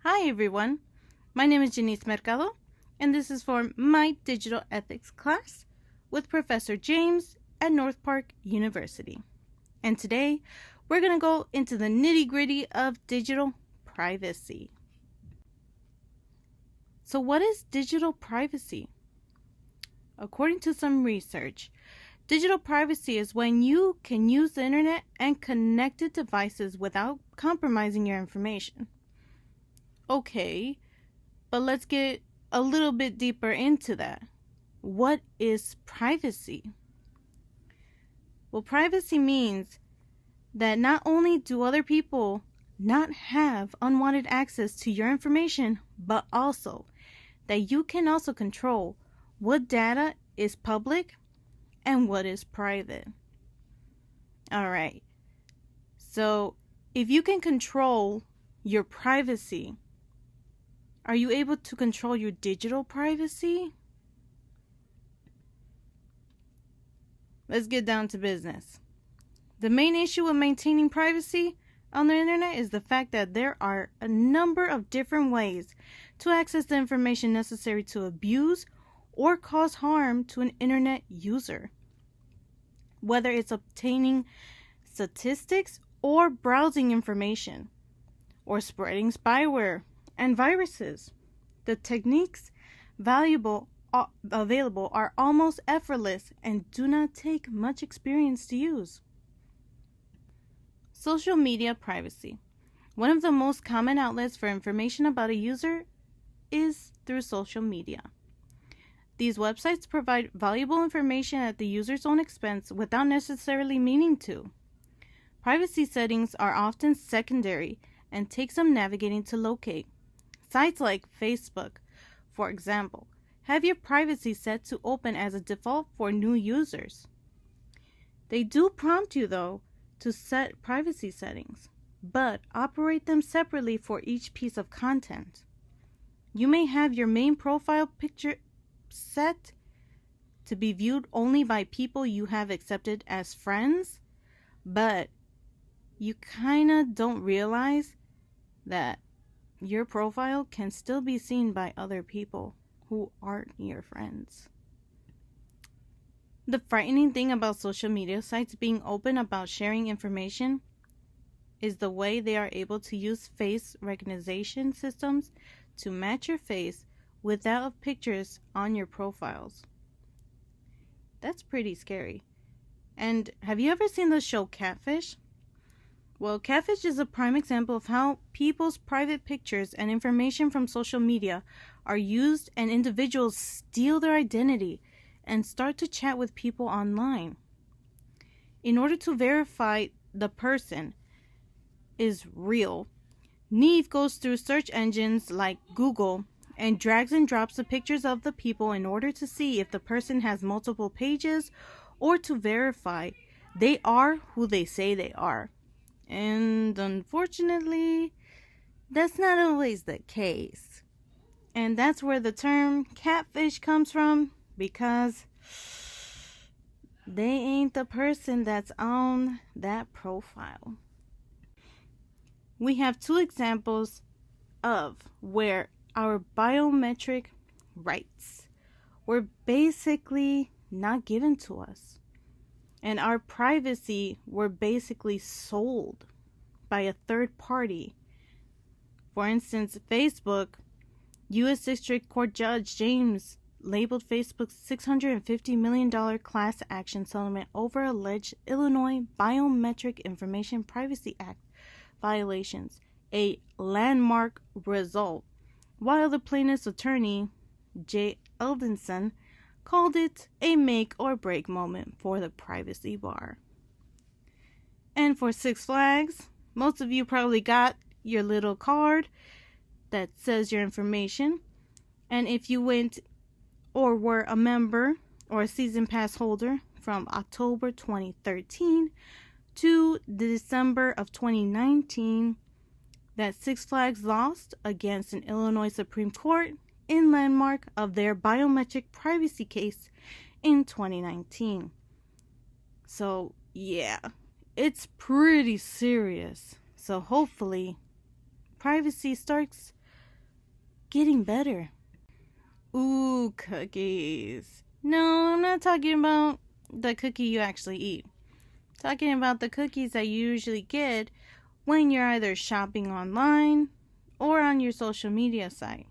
Hi everyone, my name is Janice Mercado, and this is for my digital ethics class with Professor James at North Park University. And today we're going to go into the nitty-gritty of digital privacy. So what is digital privacy? According to some research, digital privacy is when you can use the internet and connected devices without compromising your information. Okay, but let's get a little bit deeper into that. What is privacy? Well, privacy means that not only do other people not have unwanted access to your information, but also that you can also control what data is public and what is private. All right. So, if you can control your privacy, are you able to control your digital privacy? Let's get down to business. The main issue with maintaining privacy on the internet is the fact that there are a number of different ways to access the information necessary to abuse or cause harm to an internet user. Whether it's obtaining statistics or browsing information, or spreading spyware and viruses, the techniques available are almost effortless and do not take much experience to use. Social media privacy. One of the most common outlets for information about a user is through social media. These websites provide valuable information at the user's own expense without necessarily meaning to. Privacy settings are often secondary and take some navigating to locate. Sites like Facebook, for example, have your privacy set to open as a default for new users. They do prompt you, though, to set privacy settings, but operate them separately for each piece of content. You may have your main profile picture set to be viewed only by people you have accepted as friends, but you kinda don't realize that your profile can still be seen by other people who aren't your friends. The frightening thing about social media sites being open about sharing information is the way they are able to use face recognition systems to match your face with that of pictures on your profiles. That's pretty scary. And have you ever seen the show Catfish? Well, Catfish is a prime example of how people's private pictures and information from social media are used and individuals steal their identity and start to chat with people online. In order to verify the person is real, Neve goes through search engines like Google and drags and drops the pictures of the people in order to see if the person has multiple pages or to verify they are who they say they are. And unfortunately, that's not always the case. And that's where the term catfish comes from, because they ain't the person that's on that profile. We have two examples of where our biometric rights were basically not given to us, and our privacy were basically sold by a third party. For instance, Facebook, U.S. District Court Judge James labeled Facebook's $650 million class action settlement over alleged Illinois Biometric Information Privacy Act violations a landmark result, while the plaintiff's attorney, Jay Eldenson, called it a make or break moment for the privacy bar. And for Six Flags, most of you probably got your little card that says your information. And if you went or were a member or a season pass holder from October 2013 to December of 2019, that Six Flags lost against an Illinois Supreme Court in landmark of their biometric privacy case in 2019. So, yeah, it's pretty serious. So hopefully, privacy starts getting better. Ooh, cookies. No, I'm not talking about the cookie you actually eat. I'm talking about the cookies that you usually get when you're either shopping online or on your social media site.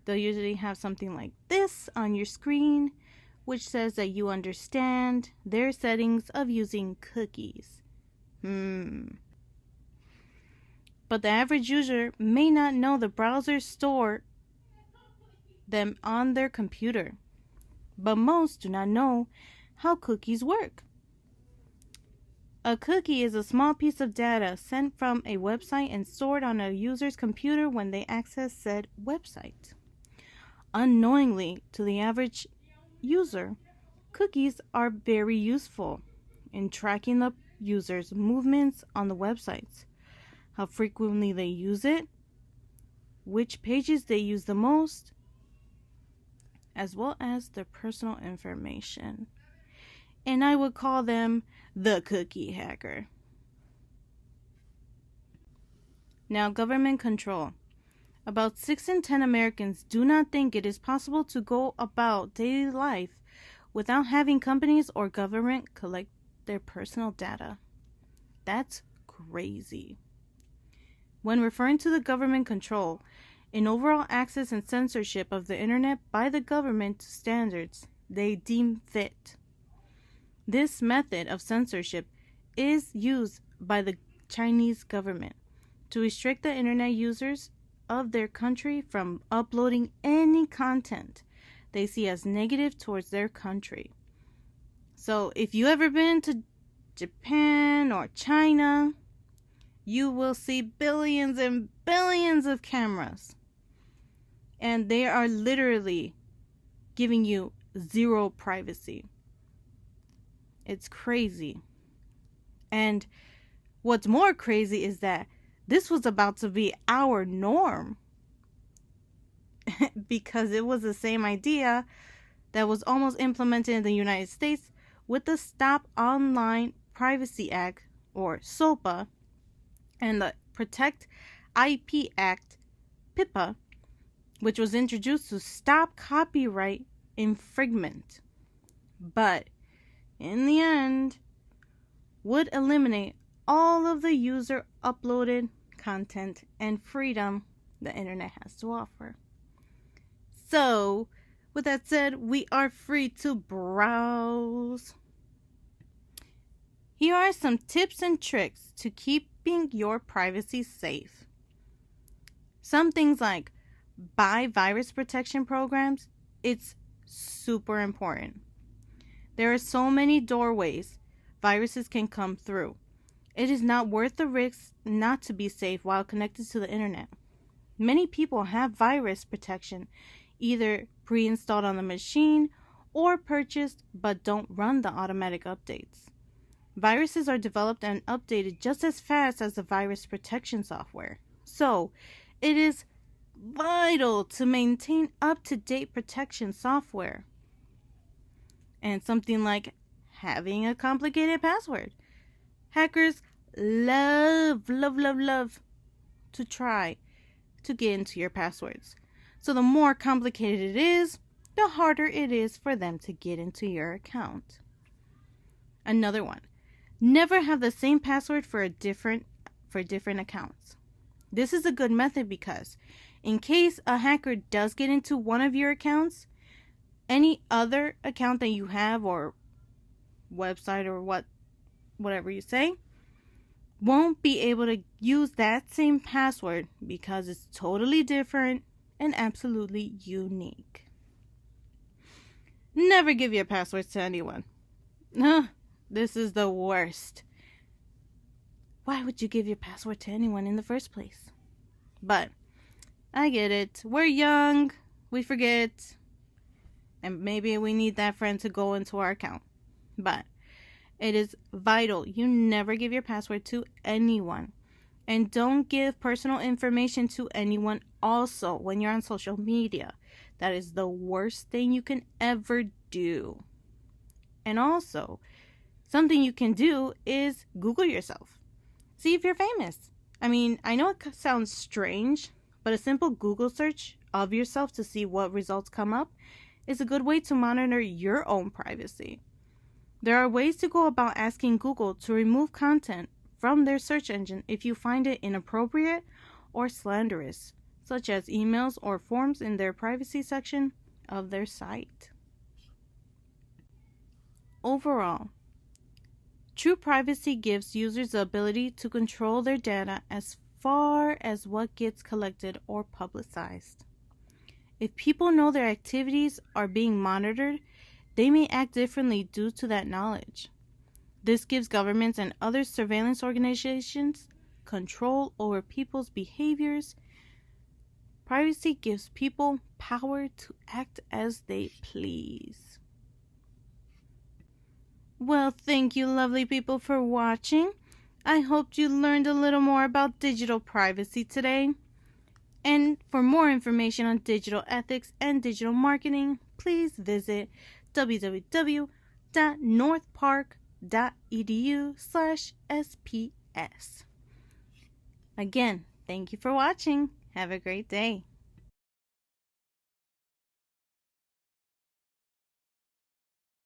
They'll usually have something like this on your screen, which says that you understand their settings of using cookies. But the average user may not know the browsers store them on their computer. But most do not know how cookies work. A cookie is a small piece of data sent from a website and stored on a user's computer when they access said website. Unknowingly to the average user, cookies are very useful in tracking the user's movements on the websites, how frequently they use it, which pages they use the most, as well as their personal information. And I would call them the cookie hacker. Now, government control. About 6 in 10 Americans do not think it is possible to go about daily life without having companies or government collect their personal data. That's crazy. When referring to the government control, in overall access and censorship of the internet by the government to standards they deem fit. This method of censorship is used by the Chinese government to restrict the internet users of their country from uploading any content they see as negative towards their country. So if you ever been to Japan or China, you will see billions and billions of cameras. And they are literally giving you zero privacy. It's crazy. And what's more crazy is that this was about to be our norm. Because it was the same idea that was almost implemented in the United States with the Stop Online Privacy Act, or SOPA, and the Protect IP Act, PIPA, which was introduced to stop copyright infringement. But in the end, would eliminate all of the user uploaded content and freedom the internet has to offer. So, with that said, we are free to browse. Here are some tips and tricks to keeping your privacy safe. Some things like buy virus protection programs. It's super important. There are so many doorways viruses can come through. It is not worth the risk not to be safe while connected to the internet. Many people have virus protection either pre-installed on the machine or purchased but don't run the automatic updates. Viruses are developed and updated just as fast as the virus protection software. So, it is vital to maintain up-to-date protection software. And something like having a complicated password. Hackers love to try to get into your passwords. So the more complicated it is, the harder it is for them to get into your account. Another one. Never have the same password for different accounts. This is a good method because in case a hacker does get into one of your accounts, any other account that you have or website or whatever you say won't be able to use that same password because it's totally different and absolutely unique. Never give your passwords to anyone. This is the worst. Why would you give your password to anyone in the first place? But I get it. We're young. We forget. And maybe we need that friend to go into our account. But it is vital you never give your password to anyone. And don't give personal information to anyone also when you're on social media. That is the worst thing you can ever do. And also, something you can do is Google yourself. See if you're famous. I mean, I know it sounds strange, but a simple Google search of yourself to see what results come up is a good way to monitor your own privacy. There are ways to go about asking Google to remove content from their search engine if you find it inappropriate or slanderous, such as emails or forms in their privacy section of their site. Overall, true privacy gives users the ability to control their data as far as what gets collected or publicized. If people know their activities are being monitored, they may act differently due to that knowledge. This gives governments and other surveillance organizations control over people's behaviors. Privacy gives people power to act as they please. Well, thank you, lovely people, for watching. I hope you learned a little more about digital privacy today. And for more information on digital ethics and digital marketing, please visit www.northpark.edu/SPS. Again, thank you for watching. Have a great day.